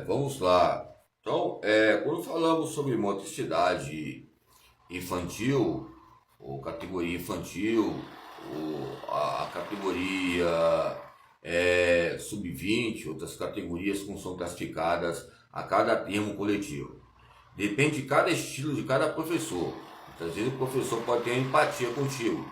Vamos lá. Então, quando falamos sobre motricidade infantil, ou categoria infantil, ou a categoria sub-20, outras categorias como são classificadas a cada termo coletivo. Depende de cada estilo de cada professor. Muitas vezes o professor pode ter empatia contigo.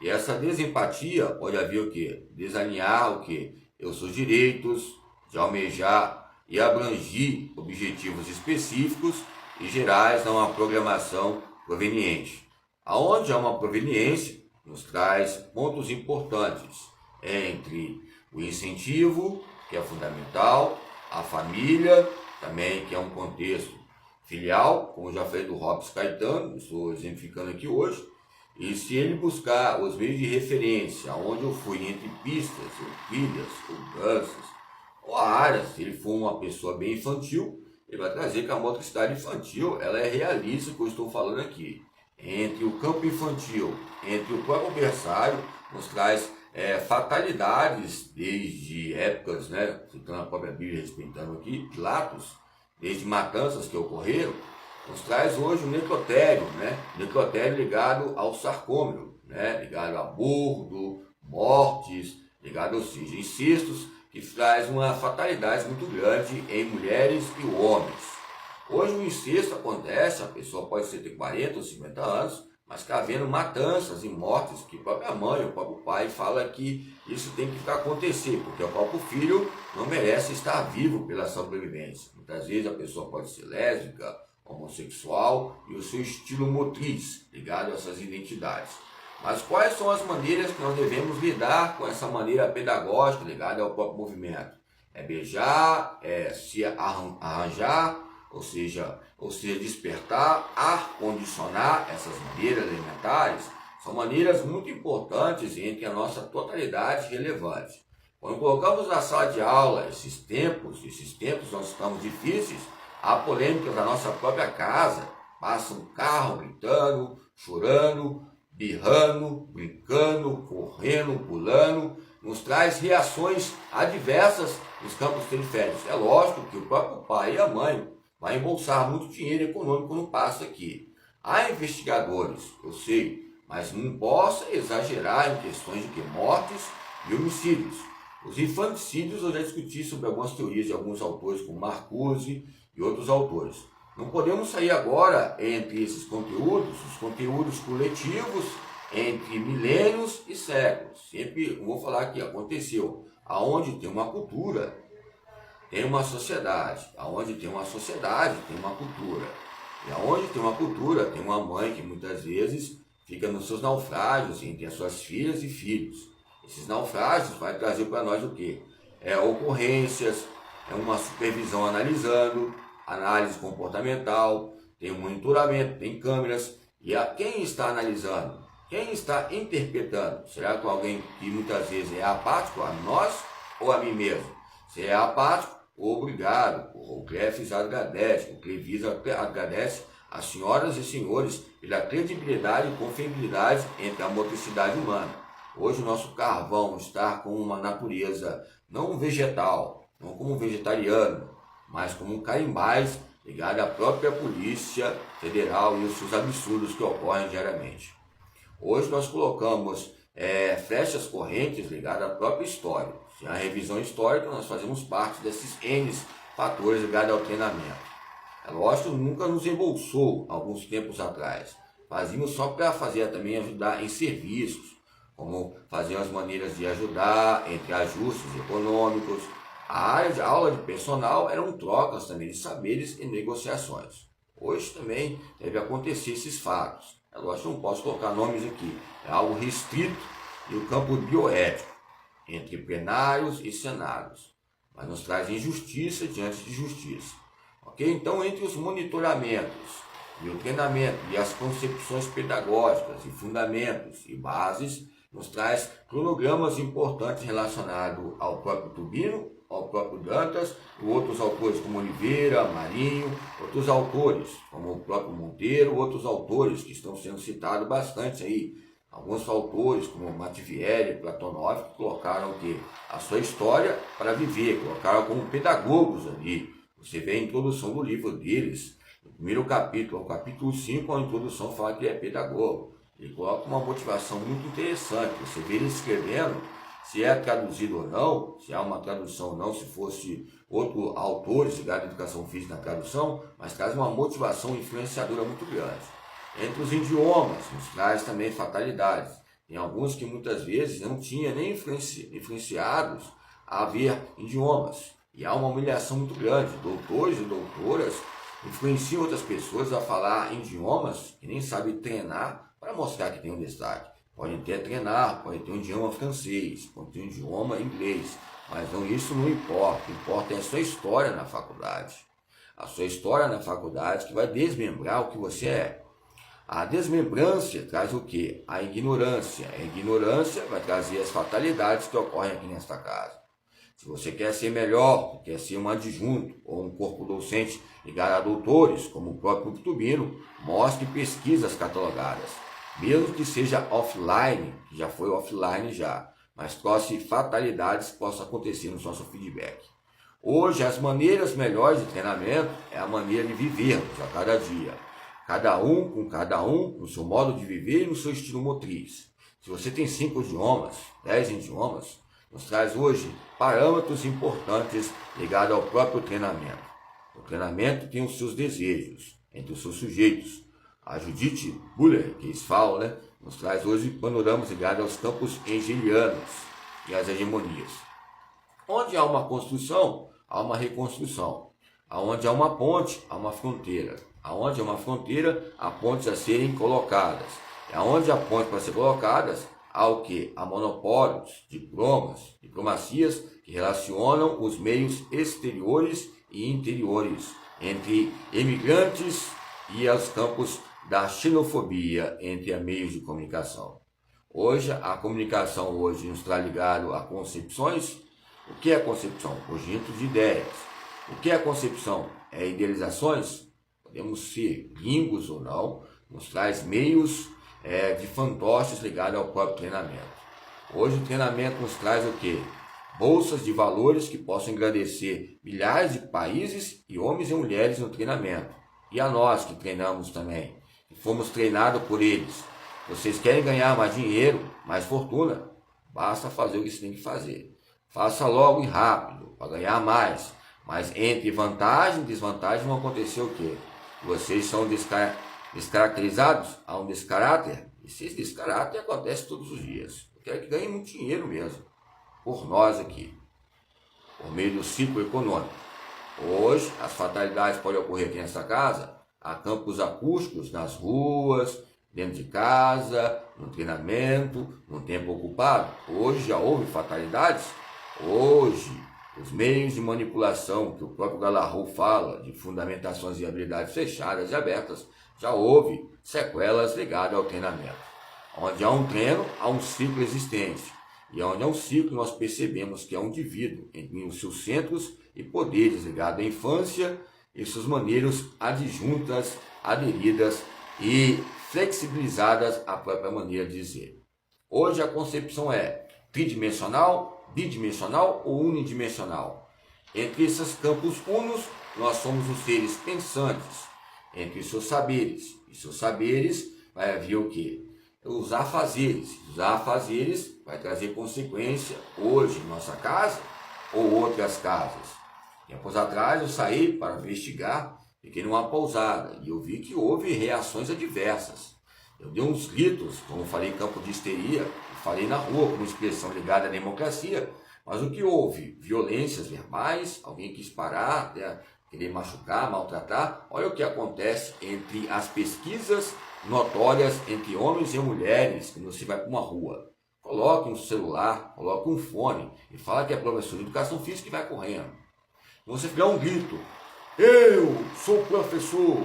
E essa desempatia pode haver o quê? Desalinhar o quê? Os seus direitos, de almejar e abrangir objetivos específicos e gerais a uma programação proveniente. Aonde há uma proveniência, nos traz pontos importantes entre o incentivo, que é fundamental, a família, também, que é um contexto filial, como já falei do Robson Caetano, estou exemplificando aqui hoje, e se ele buscar os meios de referência, onde eu fui entre pistas, ou trilhas, ou danças, ou áreas, se ele for uma pessoa bem infantil, ele vai trazer que a motricidade infantil ela é realista, que eu estou falando aqui. Entre o campo infantil, entre o próprio berçário, nos traz fatalidades desde épocas, né, citando a própria Bíblia, respeitando aqui, Pilatos, desde matanças que ocorreram, nos traz hoje o necrotério, né? Necrotério ligado ao sarcômero, né? Ligado a aborto, mortes, ligado, ou seja, incestos, que traz uma fatalidade muito grande em mulheres e homens. Hoje o incesto acontece, a pessoa pode ter 40 ou 50 anos, mas está havendo matanças e mortes que a própria mãe, o próprio pai fala que isso tem que acontecer, porque o próprio filho não merece estar vivo pela sobrevivência. Muitas vezes a pessoa pode ser lésbica, homossexual e o seu estilo motriz ligado a essas identidades. Mas quais são as maneiras que nós devemos lidar com essa maneira pedagógica ligada ao próprio movimento? É beijar, se arranjar, ou seja, despertar, ar-condicionar essas maneiras elementares, são maneiras muito importantes entre a nossa totalidade relevante. Quando colocamos na sala de aula esses tempos nós estamos difíceis, há polêmicas da nossa própria casa, passa um carro gritando, chorando, birrando, brincando, correndo, pulando, nos traz reações adversas nos campos periféricos. É lógico que o próprio pai e a mãe vai embolsar muito dinheiro econômico quando passa aqui. Há investigadores, eu sei, mas não possa exagerar em questões de mortes e homicídios. Os infanticídios eu já discuti sobre algumas teorias de alguns autores, como Marcuse e outros autores. Não podemos sair agora entre esses conteúdos, os conteúdos coletivos, entre milênios e séculos. Sempre, vou falar que aconteceu, aonde tem uma cultura, tem uma sociedade. Aonde tem uma sociedade, tem uma cultura. E aonde tem uma cultura, tem uma mãe que muitas vezes fica nos seus naufrágios entre as suas filhas e filhos. Esses naufrágios vai trazer para nós o quê? Ocorrências, uma supervisão analisando, análise comportamental, tem um monitoramento, tem câmeras. E a quem está analisando? Quem está interpretando? Será que alguém que muitas vezes é apático a nós ou a mim mesmo? Se é apático, obrigado. O CLEFES agradece, o CLEVIS agradece às senhoras e senhores pela credibilidade e confiabilidade entre a motricidade humana. Hoje o nosso carvão está com uma natureza não vegetal, não como um vegetariano, mas como um carimbais ligado à própria Polícia Federal e os seus absurdos que ocorrem diariamente. Hoje nós colocamos flechas correntes ligadas à própria história. Se é uma revisão histórica, nós fazemos parte desses N fatores ligados ao treinamento. É lógico que nunca nos embolsou alguns tempos atrás. Fazíamos só para fazer também ajudar em serviços, como fazer as maneiras de ajudar entre ajustes econômicos. A área de aula de personal eram trocas também de saberes e negociações. Hoje também deve acontecer esses fatos. É lógico que não posso colocar nomes aqui. É algo restrito e o campo bioético, entre plenários e senados. Mas nos traz injustiça diante de justiça. Ok? Então, entre os monitoramentos e o treinamento e as concepções pedagógicas e fundamentos e bases, nos traz cronogramas importantes relacionados ao próprio Tubino, ao próprio Dantas, e outros autores como Oliveira, Marinho, outros autores como o próprio Monteiro, outros autores que estão sendo citados bastante aí, Alguns autores, como Maquiavel e Platonov, colocaram o quê? A sua história para viver, colocaram como pedagogos ali. Você vê a introdução do livro deles, no primeiro capítulo, o capítulo 5, a introdução fala que ele é pedagogo. Ele coloca uma motivação muito interessante. Você vê ele escrevendo, se é traduzido ou não, se há uma tradução ou não, se fosse outro autores ligados à educação física na tradução, mas traz uma motivação influenciadora muito grande. Entre os idiomas, nos traz também fatalidades. Tem alguns que muitas vezes não tinham nem influenciados a ver idiomas. E há uma humilhação muito grande. Doutores e doutoras influenciam outras pessoas a falar idiomas que nem sabem treinar para mostrar que tem um destaque. Podem até treinar, podem ter um idioma francês, podem ter um idioma inglês, mas não, isso não importa. O que importa é a sua história na faculdade. A sua história na faculdade que vai desmembrar o que você é. A desmembrância traz o quê? A ignorância. A ignorância vai trazer as fatalidades que ocorrem aqui nesta casa. Se você quer ser melhor, quer ser um adjunto ou um corpo docente ligado a doutores, como o próprio Tubino, mostre pesquisas catalogadas. Mesmo que seja offline, que já foi offline já, mas trouxe fatalidades que possam acontecer no nosso feedback. Hoje, as maneiras melhores de treinamento é a maneira de vivermos a cada dia. Cada um com cada um, no seu modo de viver e no seu estilo motriz. Se você tem 5 idiomas, 10 idiomas, nos traz hoje parâmetros importantes ligados ao próprio treinamento. O treinamento tem os seus desejos entre os seus sujeitos. A Judith Buller, que eles falam, nos traz hoje panoramas ligados aos campos hegelianos e às hegemonias. Onde há uma construção, há uma reconstrução. Onde há uma ponte, há uma fronteira. Onde há uma fronteira, há pontes a serem colocadas. E onde há pontes para ser colocadas, há o quê? Há monopólios, diplomacias que relacionam os meios exteriores e interiores entre imigrantes e os campos da xenofobia entre meios de comunicação. Hoje, a comunicação hoje nos está ligado a concepções. O que é concepção? Conjunto de ideias. O que é concepção? É idealizações? Podemos ser gringos ou não, nos traz meios de fantoches ligados ao próprio treinamento. Hoje o treinamento nos traz o quê? Bolsas de valores que possam engrandecer milhares de países e homens e mulheres no treinamento. E a nós que treinamos também, que fomos treinados por eles. Vocês querem ganhar mais dinheiro, mais fortuna? Basta fazer o que você tem que fazer. Faça logo e rápido, para ganhar mais. Mas entre vantagem e desvantagem vão acontecer o quê? Vocês são descaracterizados a um descaráter. E esse descaráter acontece todos os dias. Eu quero que ganhe muito dinheiro mesmo. Por nós aqui. Por meio do ciclo econômico. Hoje, as fatalidades podem ocorrer aqui nessa casa. Há campos acústicos nas ruas, dentro de casa, no treinamento, no tempo ocupado. Hoje já houve fatalidades. Hoje, os meios de manipulação que o próprio Galarrou fala, de fundamentações e habilidades fechadas e abertas, já houve sequelas ligadas ao treinamento. Onde há um treino, há um ciclo existente. E onde há um ciclo, nós percebemos que há um indivíduo em os seus centros e poderes ligados à infância e suas maneiras adjuntas, aderidas e flexibilizadas à própria maneira de dizer. Hoje a concepção é tridimensional, bidimensional ou unidimensional. Entre esses campos unos, nós somos os seres pensantes, entre os seus saberes. E seus saberes vai haver o quê? Os afazeres. Os afazeres vai trazer consequência hoje em nossa casa ou outras casas. Tempos atrás eu saí para investigar, fiquei numa pousada e eu vi que houve reações adversas. Eu dei uns gritos, como falei em campo de histeria, falei na rua como expressão ligada à democracia, mas o que houve? Violências verbais, alguém quis parar, querer machucar, maltratar. Olha o que acontece entre as pesquisas notórias entre homens e mulheres, quando você vai para uma rua. Coloque um celular, coloque um fone e fala que é professor de educação física e vai correndo. Você fizer um grito, eu sou professor,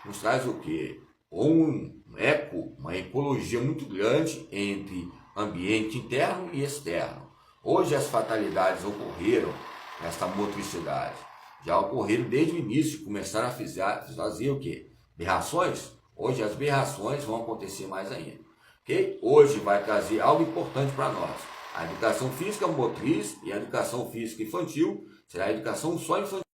nos traz o quê? Ou um eco, uma ecologia muito grande entre ambiente interno e externo. Hoje as fatalidades ocorreram nesta motricidade. Já ocorreram desde o início, começaram a fazer o quê? Berrações? Hoje as berrações vão acontecer mais ainda. ok? Hoje vai trazer algo importante para nós. A educação física motriz e a educação física infantil será a educação só infantil.